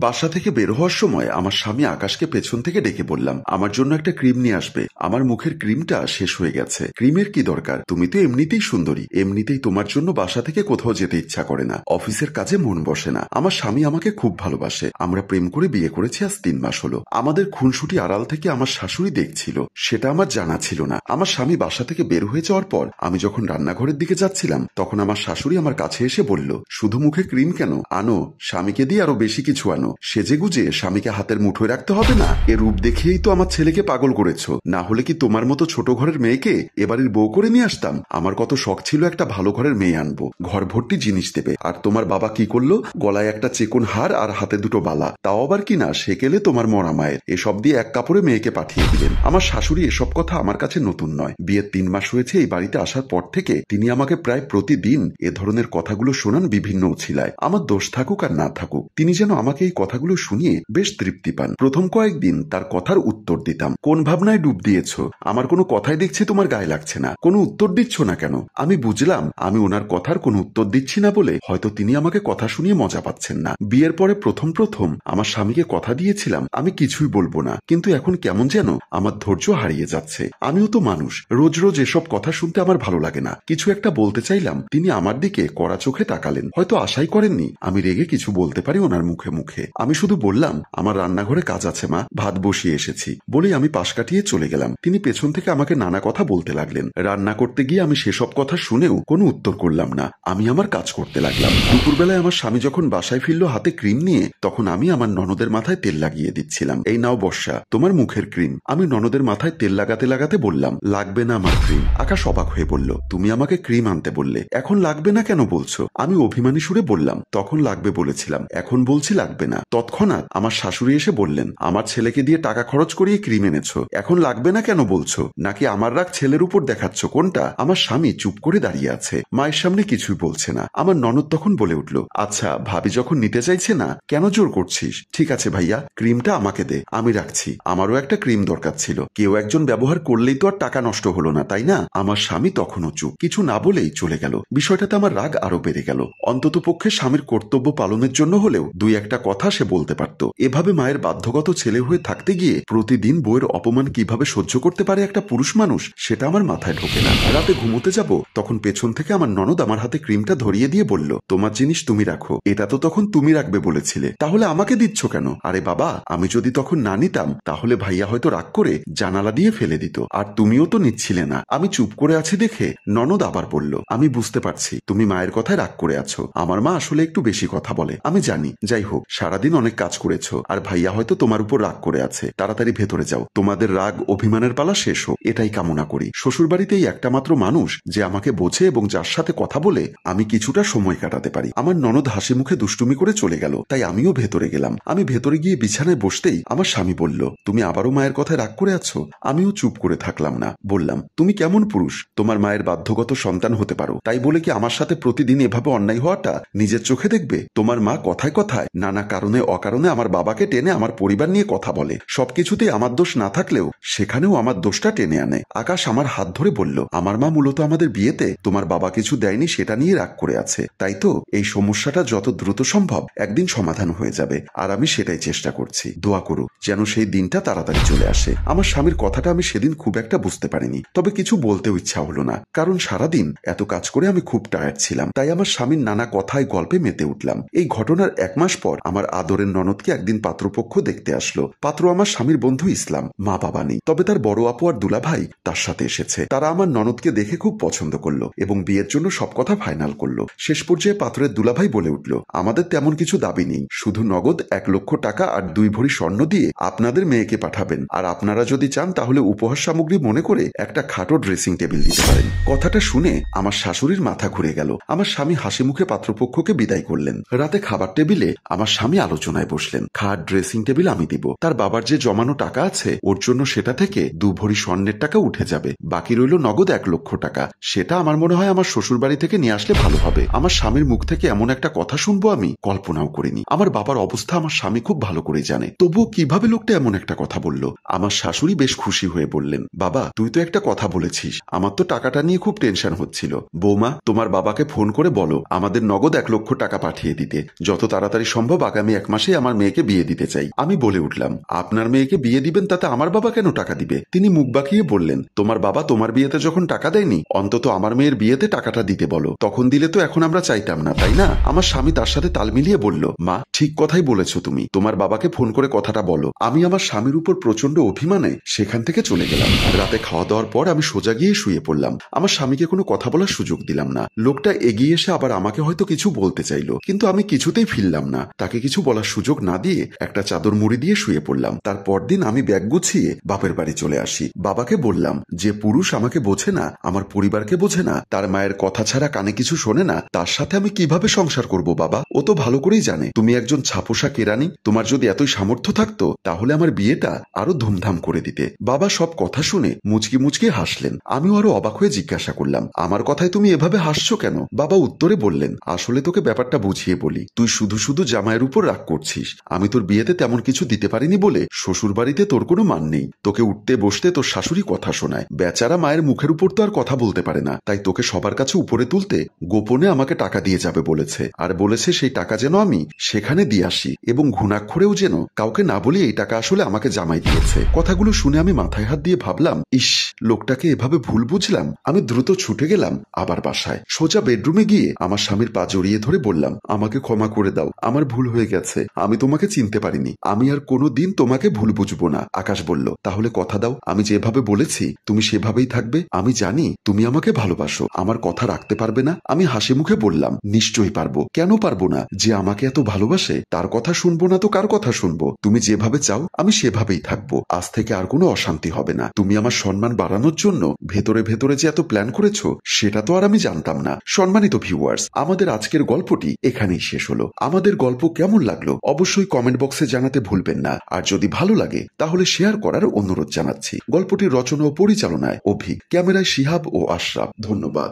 বাসা থেকে বের হওয়ার সময় আমার স্বামী আকাশকে পেছন থেকে ডেকে বললাম, আমার জন্য একটা ক্রিম নিয়ে আসবে। আমার মুখের ক্রিমটা শেষ হয়ে গেছে। ক্রিমের কি দরকার? তুমি তো এমনিতেই সুন্দরী, এমনিতেই তোমার জন্য বাসা থেকে কোথাও যেতে ইচ্ছা করে না, অফিসের কাজে মন বসে না। আমার স্বামী আমাকে খুব ভালোবাসে, আমরা প্রেম করে বিয়ে করেছি আজ 3 মাস হলো। আমাদের খুনসুটি আড়াল থেকে আমার শাশুড়ি দেখছিল, সেটা আমার জানা ছিল না। আমার স্বামী বাসা থেকে বের হয়ে যাওয়ার পর আমি যখন রান্নাঘরের দিকে যাচ্ছিলাম তখন আমার শাশুড়ি আমার কাছে এসে বলল, শুধু মুখে ক্রিম কেন, আনো, স্বামীকে দিয়ে আরো বেশি কিছু আনো। সেজে গুজে স্বামীকে হাতের মুঠোয় রাখতে হবে না? এ রূপ দেখিয়েই তো আমার ছেলেকে পাগল করেছো, না হলে কি তোমার মতো ছোট ঘরের মেয়েকে এবারের বউ করে নিয়ে আসতাম? আমার কত শখ ছিল একটা ভালো ঘরের মেয়ে আনবো, ঘর ভর্তি জিনিস দেবে। আর তোমার বাবা কি করলো? গলায় একটা চেকুন হার আর হাতে দুটো বালা, তাও আবার কিনা সেকেলে তোমার মরা মায়ের। এসব দিয়ে এক কাপড়ে মেয়েকে পাঠিয়ে দিলেন। আমার শাশুড়ি এসব কথা আমার কাছে নতুন নয়। বিয়ের 3 মাস হয়েছে এই বাড়িতে আসার পর থেকে তিনি আমাকে প্রায় প্রতিদিন এ ধরনের কথাগুলো শোনান বিভিন্ন উছিলায়। আমার দোষ থাকুক আর না থাকুক, তিনি যেন আমাকে এই কথাগুলো শুনিয়ে বেশ তৃপ্তি পান। প্রথম কয়েকদিন তার কথার উত্তর দিতাম, কোন ভাবনায় ডুব দিয়েছ? আমার কোনো কথাই দেখছি তোমার গায়ে লাগছে না, কোনো উত্তর দিচ্ছ না কেন? আমি বুঝলাম আমি ওনার কথার কোনো উত্তর দিচ্ছি না বলে হয়তো তিনি আমাকে কথা শুনিয়ে মজা পাচ্ছেন না। বিয়ের পরে প্রথম আমার স্বামীকে কথা দিয়েছিলাম আমি কিছুই বলবো না, কিন্তু এখন কেমন যেন আমার ধৈর্য হারিয়ে যাচ্ছে। আমিও তো মানুষ, রোজ রোজ এসব কথা শুনতে আমার ভালো লাগে না। কিছু একটা বলতে চাইলাম, তিনি আমার দিকে কড়া চোখে তাকালেন, হয়তো আশাই করেননি আমি রেগে কিছু বলতে পারি ওনার মুখে মুখে। আমি শুধু বললাম, আমার রান্নাঘরে কাজ আছে মা, ভাত বসিয়ে এসেছি বলেই আমি পাশ কাটিয়ে চলে গেলাম। তিনি পেছন থেকে আমাকে নানা কথা বলতে লাগলেন। রান্না করতে গিয়ে আমি সেসব কথা শুনেও কোনো উত্তর করলাম না, আমি আমার কাজ করতে লাগলাম। দুপুরবেলায় আমার স্বামী যখন বাসায় ফিরল হাতে ক্রিম নিয়ে, তখন আমি আমার ননদের মাথায় তেল লাগিয়ে দিচ্ছিলাম। এই নাও বর্ষা, তোমার মুখের ক্রিম। আমি ননদের মাথায় তেল লাগাতে লাগাতে বললাম, লাগবে না আমার ক্রিম। আকাশ অবাক হয়ে বলল, তুমি আমাকে ক্রিম আনতে বললে, এখন লাগবে না কেন বলছো? আমি অভিমানী সুরে বললাম, তখন লাগবে বলেছিলাম, এখন বলছি লাগবে না। তৎক্ষণাৎ আমার শাশুড়ি এসে বললেন, আমার ছেলেকে দিয়ে টাকা খরচ করিয়ে ক্রিম এনেছো, এখন লাগবে না কেন বলছো? নাকি আমার রাগ ছেলের উপর দেখাচ্ছ, কোনটা? আমার স্বামী চুপ করে দাঁড়িয়ে আছে, মায়ের সামনে কিছুই বলছে না। আমার ননদ তখন বলে উঠল, আচ্ছা ভাবি যখন নিতে চাইছে না, কেন জোর করছিস? ঠিক আছে ভাইয়া, ক্রিমটা আমাকে দে, আমি রাখছি, আমারও একটা ক্রিম দরকার ছিল। কেউ একজন ব্যবহার করলেই তো আর টাকা নষ্ট হলো না, তাই না? আমার স্বামী তখনও চুপ, কিছু না বলেই চলে গেল। বিষয়টাতে আমার রাগ আরো বেড়ে গেল। অন্তত পক্ষে স্বামীর কর্তব্য পালনের জন্য হলেও 2-1টা কথা সে বলতে পারত। এভাবে মায়ের বাধ্যগত ছেলে হয়ে থাকতে গিয়ে প্রতিদিন বউয়ের অপমান কিভাবে সহ্য করতে পারে একটা পুরুষ মানুষ, সেটা আমার মাথায় ঢোকে না। রাতে ঘুমোতে যাব, তখন পেছন থেকে আমার ননদ আমার হাতে ক্রিমটা ধরিয়ে দিয়ে বলল, তোমার জিনিস তুমি রাখো, এটা তো তখন তুমি রাখবে বলেছিলে, তাহলে আমাকে দিচ্ছ কেন? আরে বাবা, আমি যদি তখন না নিতাম তাহলে ভাইয়া হয়তো রাগ করে জানালা দিয়ে ফেলে দিত, আর তুমিও তো নিচ্ছিলে না। আমি চুপ করে আছি দেখে ননদ আবার বলল, আমি বুঝতে পারছি তুমি মায়ের কথায় রাগ করে আছো, আমার মা আসলে একটু বেশি কথা বলে, আমি জানি। যাই হোক, সারাদিন অনেক কাজ করেছো, আর ভাইয়া হয়তো তোমার উপর রাগ করে আছে, তাড়াতাড়ি ভেতরে যাও, তোমাদের রাগ অভিমানের পালা শেষ হোক, এটাই কামনা করি। শ্বশুর বাড়িতেই একটা মাত্র মানুষ যে আমাকে বোঝে এবং যার সাথে কথা বলে আমি কিছুটা সময় কাটাতে পারি। আমার ননদ হাসি মুখে দুষ্টুমি করে চলে গেল, তাই আমিও ভেতরে গেলাম। আমি ভেতরে গিয়ে বিছানায় বসতেই আমার স্বামী বলল, তুমি আবারও মায়ের কথায় রাগ করে আছো? আমিও চুপ করে থাকলাম না, বললাম, তুমি কেমন পুরুষ? তোমার মায়ের বাধ্যগত সন্তান হতে পারো, তাই বলে কি আমার সাথে প্রতিদিন এভাবে অন্যায় হওয়াটা নিজের চোখে দেখবে? তোমার মা কথায় কথায় নানা কারণে অকারণে আমার বাবাকে টেনে আমার পরিবার নিয়ে কথা বলে, সবকিছুতেই আমার দোষ না থাকলেও সেখানেও আমার দোষটা টেনে আনে। আকাশ আমার হাত ধরে বলল, আমার মা মূলত আমাদের বিয়েতে তোমার বাবা কিছু দেয়নি সেটা নিয়ে রাগ করে আছে, তাই তো এই সমস্যাটা যত দ্রুত সম্ভব একদিন সমাধান হয়ে যাবে, আর আমি সেটাই চেষ্টা করছি। দোয়া করো যেন সেই দিনটা তাড়াতাড়ি চলে আসে। আমার স্বামীর কথাটা আমি সেদিন খুব একটা বুঝতে পারিনি, তবে কিছু বলতেও ইচ্ছা হলো না, কারণ সারাদিন এত কাজ করে আমি খুব টায়ার্ড ছিলাম। তাই আমার স্বামীর নানা কথায় গল্পে মেতে উঠলাম। এই ঘটনার 1 মাস পর আমার আদরের ননদকে একদিন পাত্রপক্ষ দেখতে আসলো। পাত্র আমার স্বামীর বন্ধু ইসলাম, মা বাবা নেই, তবে তার বড় আপু আর দুলা ভাই তার সাথে এসেছে। তারা আমার ননদকে দেখে খুব পছন্দ করলো এবং বিয়ের জন্য সব কথা ফাইনাল করলো। শেষ পর্যায়ে পাত্রের দুলাভাই বলে উঠল, আমাদের তেমন কিছু দাবি নেই, শুধু নগদ 1 লক্ষ টাকা আর 2 ভরি স্বর্ণ দিয়ে আপনাদের মেয়েকে পাঠাবেন, আর আপনারা যদি চান তাহলে উপহার সামগ্রী মনে করে একটা খাটো ড্রেসিং টেবিল দিতে পারেন। কথাটা শুনে আমার শাশুড়ির মাথা ঘুরে গেল। আমার স্বামী হাসি মুখে পাত্রপক্ষকে বিদায় করলেন। রাতে খাবার টেবিলে আমার স্বামী আলোচনায় বসলেন, খাট ড্রেসিং টেবিল আমি দিব, তার বাবার যে জমানো টাকা আছে ওর জন্য সেটা থেকে 2 ভরি স্বর্ণের টাকা উঠে যাবে, বাকি রইল নগদ 1 লক্ষ টাকা। সেটা আমার মনে হয় আমার শ্বশুর বাড়ি থেকে নিয়ে আসলে ভালো হবে। আমার স্বামীর মুখ থেকে এমন একটা কথা শুনবো আমি কল্পনাও করিনি। আমার বাবার অবস্থা আমার স্বামী খুব ভালো করে জানে, তবুও কিভাবে লোকটা এমন একটা কথা বলল? আমার শাশুড়ি বেশ খুশি হয়ে বললেন, বাবা তুই তো একটা কথা বলেছিস, আমার তো টাকাটা নিয়ে খুব টেনশন হচ্ছিল। বৌমা, তোমার বাবাকে ফোন করে বলো আমাদের নগদ 1 লক্ষ টাকা পাঠিয়ে দিতে, যত তাড়াতাড়ি সম্ভব আগামী আমি 1 মাসে আমার মেয়েকে বিয়ে দিতে চাই। আমি বলে উঠলাম, আপনার মেয়েকে বিয়ে দিবেন তাতে আমার বাবা কেন টাকা দিবে? তিনি মুখ বাঁকিয়ে বললেন, তোমার বাবা তোমার বিয়েতে যখন টাকা দেয়নি, অন্তত আমার মেয়ের বিয়েতে টাকাটা দিতে বলো, তখন দিলে তো এখন আমরা চাইতাম না, তাই না? আমার স্বামী তার সাথে তাল মিলিয়ে বলল, মা ঠিক কথাই বলেছো তুমি, তোমার বাবাকে ফোন করে কথাটা বলো। আমি আমার স্বামীর উপর প্রচন্ড অভিমানে সেখান থেকে চলে গেলাম। রাতে খাওয়া দাওয়ার পর আমি সোজা গিয়ে শুয়ে পড়লাম। আমার স্বামীকে কোনো কথা বলার সুযোগ দিলাম না। লোকটা এগিয়ে এসে আবার আমাকে হয়তো কিছু বলতে চাইলো, কিন্তু আমি কিছুতেই ফিরলাম না। তাকে কিছু বলার সুযোগ না দিয়ে একটা চাদর মুড়ি দিয়ে শুয়ে পড়লাম। তার পরদিন আমি ব্যাগ গুছিয়ে বাপের বাড়ি চলে আসি। বাবাকে বললাম, যে পুরুষ আমাকে বোঝে না, আমার পরিবারকে বোঝে না, তার মায়ের কথা ছাড়া কানে কিছু শোনে না, তার সাথে আমি কিভাবে সংসার করব বাবা? ও তো ভালো করেই জানে তুমি একজন ছাপোষা কেরানি। তোমার যদি এতই সামর্থ্য থাকতো তাহলে আমার বিয়েটা আরো ধুমধাম করে দিতে। বাবা সব কথা শুনে মুচকি মুচকি হাসলেন। আমিও আরো অবাক হয়ে জিজ্ঞাসা করলাম, আমার কথায় তুমি এভাবে হাসছো কেন? বাবা উত্তরে বললেন, আসলে তোকে ব্যাপারটা বুঝিয়ে বলি, তুই শুধু শুধু জামাইয়ের উপর রাগ করছিস। আমি তোর বিয়েতে তেমন কিছু দিতে পারিনি বলে শ্বশুর বাড়িতে তোর কোনো মান নেই। তোকে উঠতে বসতে তোর শাশুড়ি কথা শোনায়। বেচারা মায়ের মুখের উপর তো আর কথা বলতে পারে না, তাই তোকে সবার কাছে উপরে তুলতে গোপনে আমাকে টাকা দিয়ে যাবে বলেছে। আর বলেছে সেই টাকা যেন আমি সেখানে দিয়ে আসি, এবং ঘুণাক্ষরেও যেন কাউকে না বলি এই টাকা আসলে আমাকে জামাই দিয়েছে। কথাগুলো শুনে আমি মাথায় হাত দিয়ে ভাবলাম, ইস, লোকটাকে এভাবে ভুল বুঝলাম। আমি দ্রুত ছুটে গেলাম আবার বাসায়। সোজা বেডরুমে গিয়ে আমার স্বামীর পা জড়িয়ে ধরে বললাম, আমাকে ক্ষমা করে দাও, আমার ভুল হয়ে গেছে, আমি তোমাকে চিনতে পারিনি, আমি আর কোনোদিন তোমাকে ভুল বুঝবো না। আকাশ বলল, তাহলে কথা দাও, আমি যেভাবে বলেছি তুমি সেভাবেই থাকবে। আমি জানি তুমি আমাকে ভালোবাসো, আমার কথা রাখতে পারবে না? আমি হাসি মুখে বললাম, নিশ্চয়ই পারবো, কেন পারবো না? যে আমাকে এত ভালোবাসে তার কথা শুনবো না তো কার কথা শুনবো? তুমি যেভাবে চাও আমি সেভাবেই থাকবো। আজ থেকে আর কোনো অশান্তি হবে না। তুমি আমার সম্মান বাড়ানোর জন্য ভেতরে ভেতরে যে এত প্ল্যান করেছো সেটা তো আর আমি জানতাম না। সম্মানিত ভিউয়ার্স, আমাদের আজকের গল্পটি এখানেই শেষ হলো। আমাদের গল্প কেমন লাগলো অবশ্যই কমেন্ট বক্সে জানাতে ভুলবেন না। আর যদি ভালো লাগে তাহলে শেয়ার করার অনুরোধ জানাচ্ছি। গল্পটির রচনা ও পরিচালনায় অভি, ক্যামেরায় শিহাব ও আশরাফ। ধন্যবাদ।